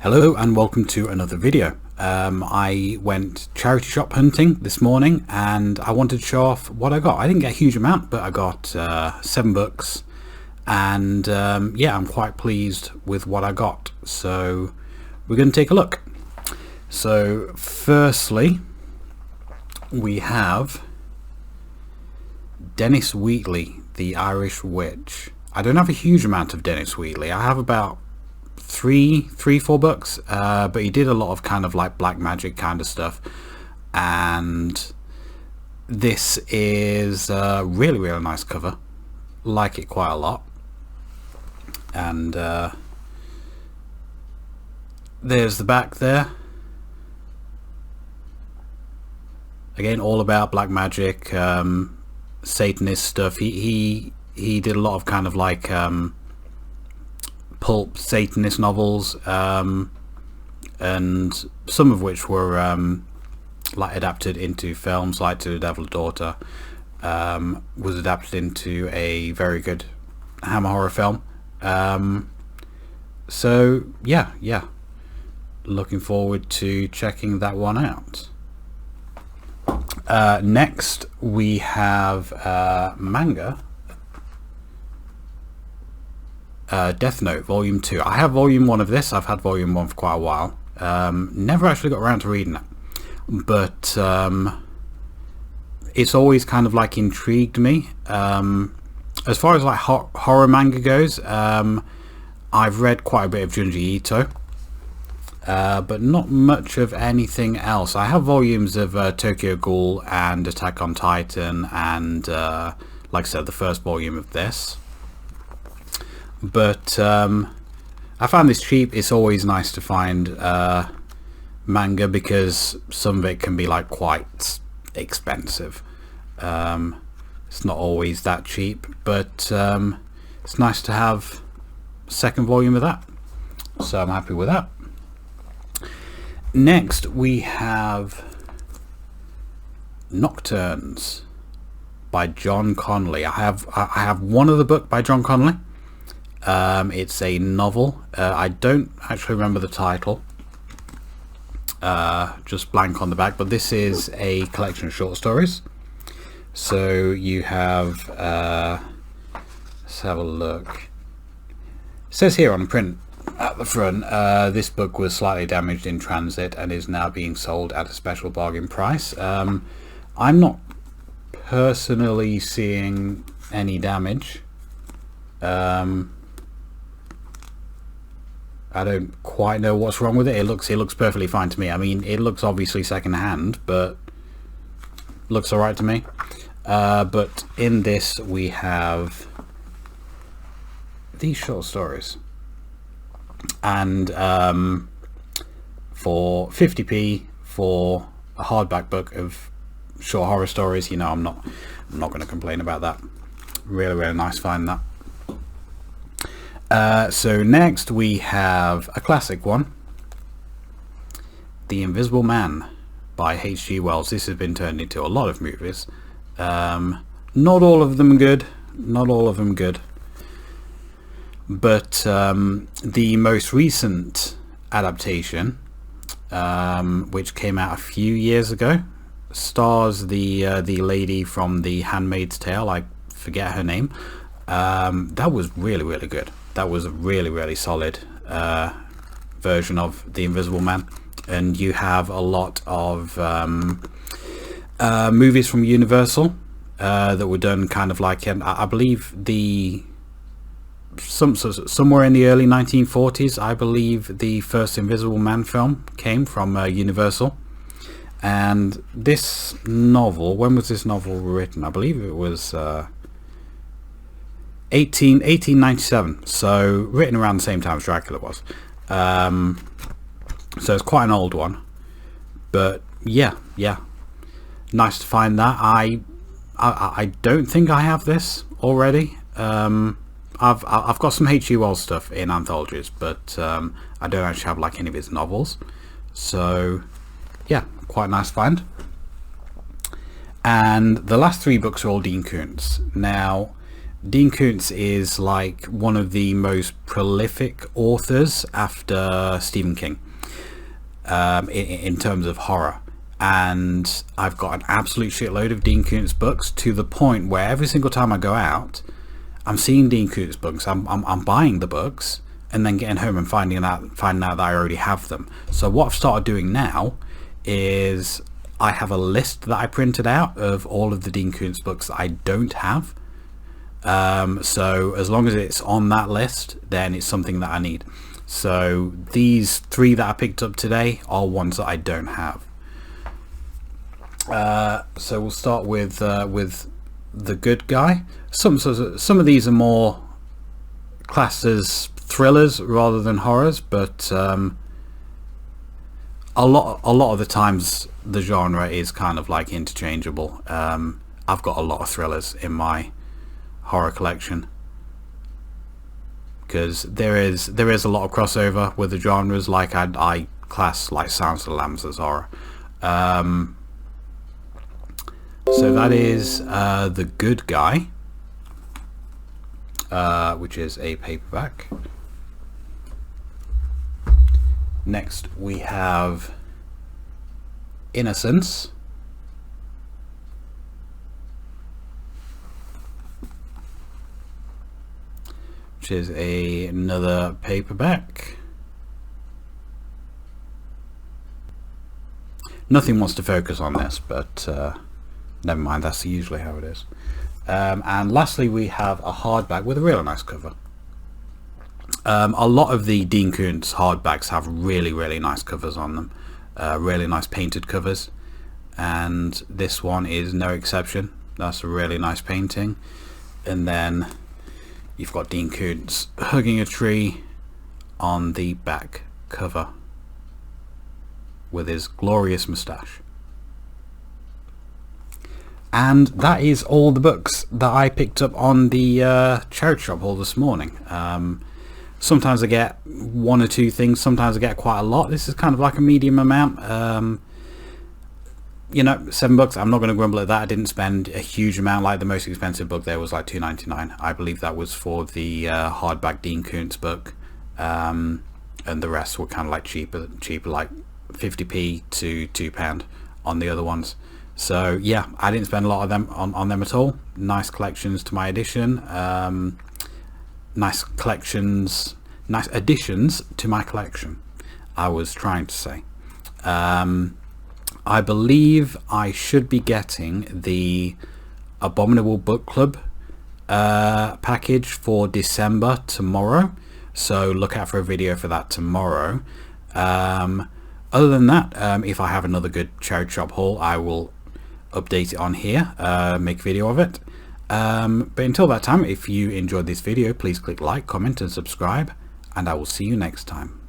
Hello and welcome to another video. I went charity shop hunting this morning and I wanted to show off what I got. I didn't get a huge amount, but I got 7 books and yeah, I'm quite pleased with what I got. So we're going to take a look. So firstly, we have Dennis Wheatley, The Irish Witch. I don't have a huge amount of Dennis Wheatley. I have about four books, but he did a lot of kind of like black magic kind of stuff, and this is a really nice cover. Like it quite a lot. And there's the back there. Again, all about black magic, Satanist stuff. He did a lot of kind of like pulp Satanist novels, and some of which were like adapted into films, like To the Devil's Daughter was adapted into a very good Hammer horror film. So yeah, looking forward to checking that one out. Next we have manga, Death Note Volume 2. I have Volume 1 of this. I've had Volume 1 for quite a while. Never actually got around to reading it, but it's always kind of like intrigued me. As far as like horror manga goes, I've read quite a bit of Junji Ito, but not much of anything else. I have volumes of Tokyo Ghoul and Attack on Titan and like I said, the first volume of this. But I found this cheap. It's always nice to find manga because some of it can be like quite expensive. It's not always that cheap, but it's nice to have a second volume of that, so I'm happy with that. Next we have Nocturnes by John Connolly. I have one other book by John Connolly. It's a novel. I don't actually remember the title, just blank on the back, but this is a collection of short stories. So you have let's have a look. It says here on print at the front, this book was slightly damaged in transit and is now being sold at a special bargain price. I'm not personally seeing any damage. I don't quite know what's wrong with it. It looks perfectly fine to me. I mean, it looks obviously second hand, but looks alright to me. But in this we have these short stories, and for 50p for a hardback book of short horror stories, you know, I'm not going to complain about that. Really nice find that. So next we have a classic one, The Invisible Man by H.G. Wells. This has been turned into a lot of movies. Not all of them good, but the most recent adaptation, which came out a few years ago, stars the lady from The Handmaid's Tale. I forget her name. That was really good. That was a really solid version of The Invisible Man. And you have a lot of movies from Universal that were done kind of like, I believe somewhere in the early 1940s, I believe the first Invisible Man film came from Universal. And this novel, when was this novel written? I believe it was 1897, so written around the same time as Dracula was. So it's quite an old one, but yeah, nice to find that. I don't think I have this already. I've got some H.G. Wells stuff in anthologies, but I don't actually have like any of his novels. So yeah, quite a nice find. And the last 3 books are all Dean Koontz. Now Dean Koontz is like one of the most prolific authors after Stephen King, in terms of horror. And I've got an absolute shitload of Dean Koontz books, to the point where every single time I go out, I'm seeing Dean Koontz books. I'm buying the books and then getting home and finding out that I already have them. So what I've started doing now is I have a list that I printed out of all of the Dean Koontz books that I don't have. So as long as it's on that list, then it's something that I need. So these 3 that I picked up today are ones that I don't have. So we'll start with The Good Guy. Some of these are more classed as thrillers rather than horrors, but a lot of the times the genre is kind of like interchangeable. I've got a lot of thrillers in my horror collection because there is a lot of crossover with the genres. Like I class like Silence of the Lambs as horror. So that is The Good Guy, which is a paperback. Next we have Innocence, which is another paperback. Nothing wants to focus on this, but never mind, that's usually how it is. And lastly we have a hardback with a really nice cover. A lot of the Dean Koontz hardbacks have really nice covers on them, really nice painted covers, and this one is no exception. That's a really nice painting. And then you've got Dean Koontz hugging a tree on the back cover with his glorious moustache. And that is all the books that I picked up on the charity shop haul this morning. Sometimes I get 1 or 2 things, sometimes I get quite a lot. This is kind of like a medium amount. You know, $7. I'm not going to grumble at that. I didn't spend a huge amount. Like the most expensive book there was like $2.99. I believe that was for the hardback Dean Koontz book, and the rest were kind of like cheaper, like 50p to £2 on the other ones. So yeah, I didn't spend a lot of them on them at all. Nice collections to my edition. Nice collections, nice additions to my collection, I was trying to say. I believe I should be getting the Abominable Book Club package for December tomorrow, so look out for a video for that tomorrow. Other than that, if I have another good charity shop haul, I will update it on here, make a video of it. But until that time, if you enjoyed this video, please click like, comment and subscribe, and I will see you next time.